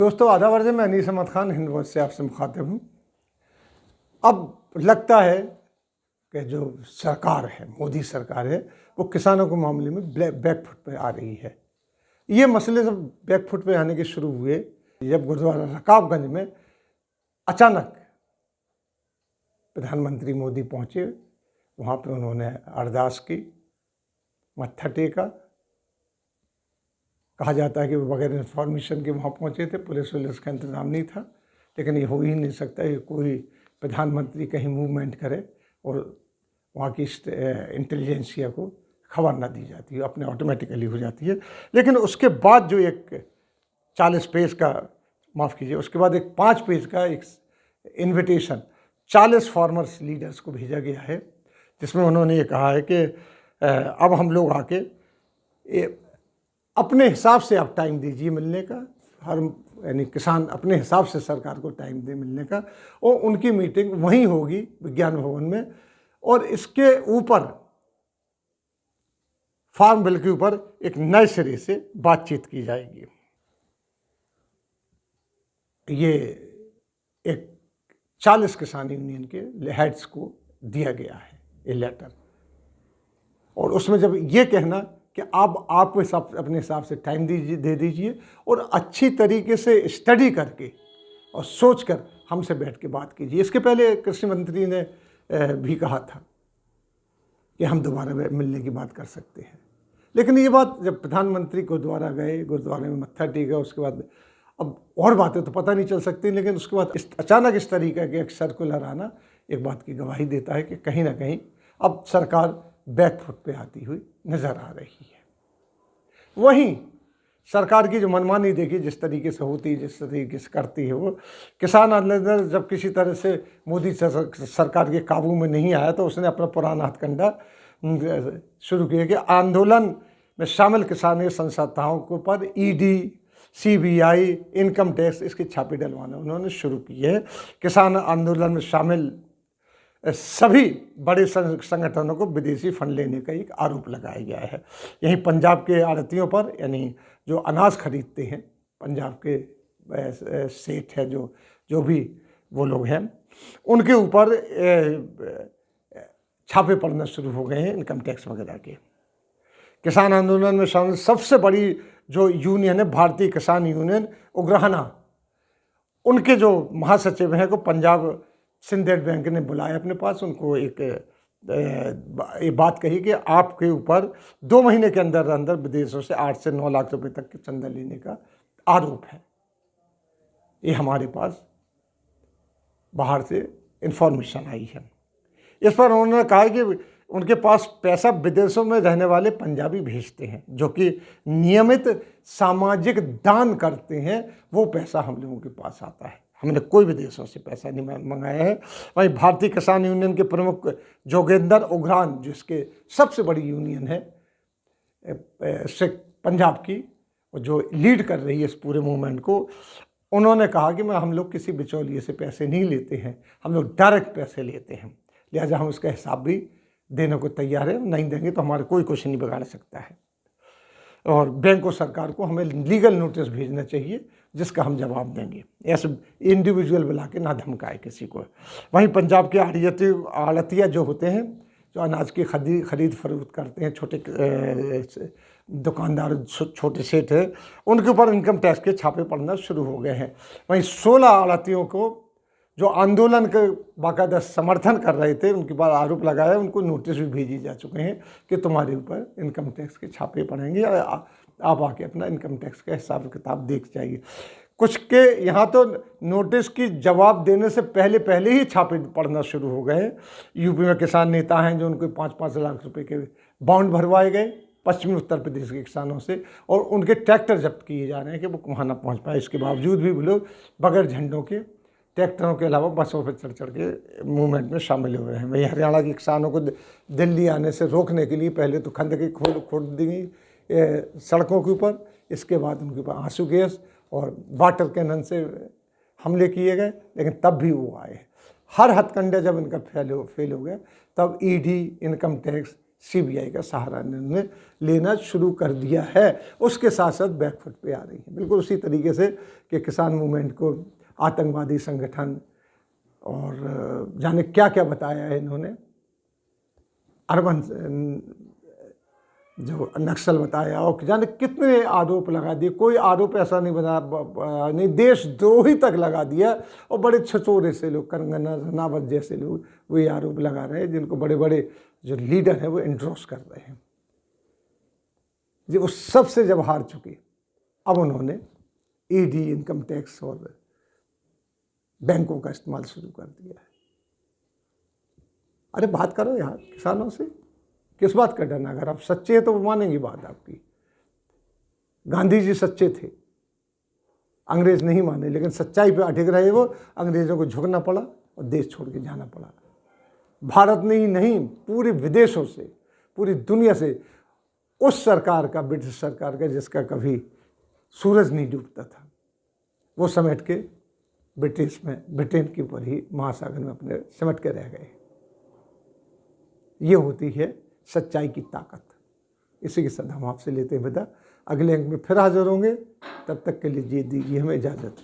दोस्तों, आदाब अर्ज़, मैं अनीस अहमद खान हिंद वॉइस से आपसे मुखातिब हूँ। अब लगता है कि जो सरकार है, मोदी सरकार है, वो किसानों के मामले में बैकफुट पे आ रही है। ये मसले सब बैकफुट पे आने के शुरू हुए जब गुरुद्वारा रकाबगंज में अचानक प्रधानमंत्री मोदी पहुँचे। वहाँ पे उन्होंने अरदास की, मत्था टेका। कहा जाता है कि वो बगैर इन्फॉर्मेशन के वहाँ पहुँचे थे, पुलिस वुलिस का इंतज़ाम नहीं था। लेकिन ये हो ही नहीं सकता कि कोई प्रधानमंत्री कहीं मूवमेंट करे और वहाँ की इंटेलिजेंसिया को खबर ना दी जाती है, अपने ऑटोमेटिकली हो जाती है। लेकिन उसके बाद जो एक 40 पेज का, माफ़ कीजिए, उसके बाद एक 5 पेज का एक इन्विटेशन 40 फार्मर्स लीडर्स को भेजा गया है, जिसमें उन्होंने ये कहा है कि अब हम लोग आके अपने हिसाब से आप टाइम दीजिए मिलने का, यानी किसान अपने हिसाब से सरकार को टाइम दे मिलने का, और उनकी मीटिंग वहीं होगी विज्ञान भवन में। और इसके ऊपर फार्म बिल के ऊपर एक नए सिरे से बातचीत की जाएगी। ये एक 40 किसान यूनियन के हेड्स को दिया गया है ये लेटर, और उसमें जब ये कहना कि आप अपने हिसाब से टाइम दे दीजिए और अच्छी तरीके से स्टडी करके और सोचकर हमसे बैठ के बात कीजिए। इसके पहले कृषि मंत्री ने भी कहा था कि हम दोबारा मिलने की बात कर सकते हैं। लेकिन ये बात जब प्रधानमंत्री गुरुद्वारा गए, गुरुद्वारे में मत्था टेका, उसके बाद अब और बातें तो पता नहीं चल सकती, लेकिन उसके बाद अचानक इस तरीके के एक सर्कुलर आना एक बात की गवाही देता है कि कहीं ना कहीं अब सरकार बैकफुट पे आती हुई नज़र आ रही है। वहीं सरकार की जो मनमानी देखी जिस तरीके से होती, जिस तरीके से करती है, वो किसान आंदोलन जब किसी तरह से मोदी सरकार के काबू में नहीं आया तो उसने अपना पुराना हथकंडा शुरू किया कि आंदोलन में शामिल किसानी संस्थाओं के ऊपर ईडी, सीबीआई, इनकम टैक्स, इसके छापे डलवाना उन्होंने शुरू किए। किसान आंदोलन में शामिल सभी बड़े संगठनों को विदेशी फंड लेने का एक आरोप लगाया गया है। यहीं पंजाब के आड़तियों पर, यानी जो अनाज खरीदते हैं, पंजाब के सेठ है, जो भी वो लोग हैं, उनके ऊपर छापे पड़ना शुरू हो गए हैं इनकम टैक्स वगैरह के। किसान आंदोलन में शामिल सबसे बड़ी जो यूनियन है, भारतीय किसान यूनियन उग्राहना, उनके जो महासचिव हैं को पंजाब सिंडिकेट बैंक ने बुलाया अपने पास। उनको एक बात कही कि आपके ऊपर 2 महीने के अंदर अंदर विदेशों से 8 से 9 लाख रुपए तक के चंदा लेने का आरोप है। ये हमारे पास बाहर से इंफॉर्मेशन आई है। इस पर उन्होंने कहा कि उनके पास पैसा विदेशों में रहने वाले पंजाबी भेजते हैं जो कि नियमित सामाजिक दान करते हैं, वो पैसा हम लोगों के पास आता है। हमने कोई विदेशों से पैसा नहीं मंगाया है। वहीं भारतीय किसान यूनियन के प्रमुख जोगेंद्र उग्रान, जिसके सबसे बड़ी यूनियन है पंजाब की, जो लीड कर रही है इस पूरे मूवमेंट को, उन्होंने कहा कि हम लोग किसी बिचौलिए से पैसे नहीं लेते हैं, हम लोग डायरेक्ट पैसे लेते हैं, लिहाजा हम उसका हिसाब भी देने को तैयार है। नहीं देंगे तो हमारे कोई कुछ नहीं बिगाड़ सकता है, और बैंक और सरकार को हमें लीगल नोटिस भेजना चाहिए जिसका हम जवाब देंगे। ऐसे इंडिविजुअल बुला के ना धमकाए किसी को। वहीं पंजाब के आड़तिया जो होते हैं, जो अनाज की खरीद फरोख्त करते हैं, छोटे दुकानदार, छोटे सेठ हैं, उनके ऊपर इनकम टैक्स के छापे पड़ना शुरू हो गए हैं। वहीं 16 आड़तियों को जो आंदोलन के बाकायदा समर्थन कर रहे थे, उनके बाद आरोप लगाया, उनको नोटिस भी भेजी जा चुके हैं कि तुम्हारे ऊपर इनकम टैक्स के छापे पड़ेंगे, आप आके अपना इनकम टैक्स का हिसाब किताब देख जाइए। कुछ के यहाँ तो नोटिस की जवाब देने से पहले ही छापे पड़ना शुरू हो गए। यूपी में किसान नेता हैं जो उनको 5-5 लाख रुपए के बॉन्ड भरवाए गए पश्चिमी उत्तर प्रदेश के किसानों से, और उनके ट्रैक्टर जब्त किए जा रहे हैं कि वो वहाँ ना पहुँच पाए। इसके बावजूद भी वो लोग बगैर झंडों के, ट्रैक्टरों के अलावा बसों पर चढ़ के मूवमेंट में शामिल हुए हैं। वहीं हरियाणा के किसानों को दिल्ली आने से रोकने के लिए पहले तो खंदकें खोद दी गई सड़कों के ऊपर, इसके बाद उनके ऊपर आंसू गैस और वाटर कैनन से हमले किए गए, लेकिन तब भी वो आए। हर हथकंडे जब इनका फेल हो गया, तब ईडी, इनकम टैक्स, सीबीआई का सहारा इन्होंने लेना शुरू कर दिया है। उसके साथ साथ बैकफुट पे आ रही है, बिल्कुल उसी तरीके से कि किसान मूवमेंट को आतंकवादी संगठन और जाने क्या क्या बताया है इन्होंने, अर्बन जो नक्सल बताया और जाने कितने आरोप लगा दिए। कोई आरोप ऐसा नहीं बना, नहीं देशद्रोही तक लगा दिया। और बड़े छचोरे से लोग, कंगना रनावत जैसे लोग वही आरोप लगा रहे हैं, जिनको बड़े बड़े जो लीडर हैं वो एंडोर्स कर रहे हैं। जी वो सबसे जब हार चुके, अब उन्होंने ईडी, इनकम टैक्स और बैंकों का इस्तेमाल शुरू कर दिया है। अरे बात करो यार किसानों से, किस बात का डरना? अगर आप सच्चे हैं तो वो मानेंगी बात आपकी। गांधी जी सच्चे थे, अंग्रेज नहीं माने, लेकिन सच्चाई पे अटक रहे वो। अंग्रेजों को झुकना पड़ा और देश छोड़ के जाना पड़ा। भारत में ही नहीं, पूरे विदेशों से, पूरी दुनिया से उस सरकार का, ब्रिटिश सरकार का, जिसका कभी सूरज नहीं डूबता था, वो समेट के ब्रिटेन के ऊपर ही महासागर में अपने सिमट के रह गए। ये होती है सच्चाई की ताकत। इसी के साथ हम आपसे लेते हैं विदा। अगले अंक में फिर हाजिर होंगे, तब तक के लिए दीजिए हमें इजाज़त।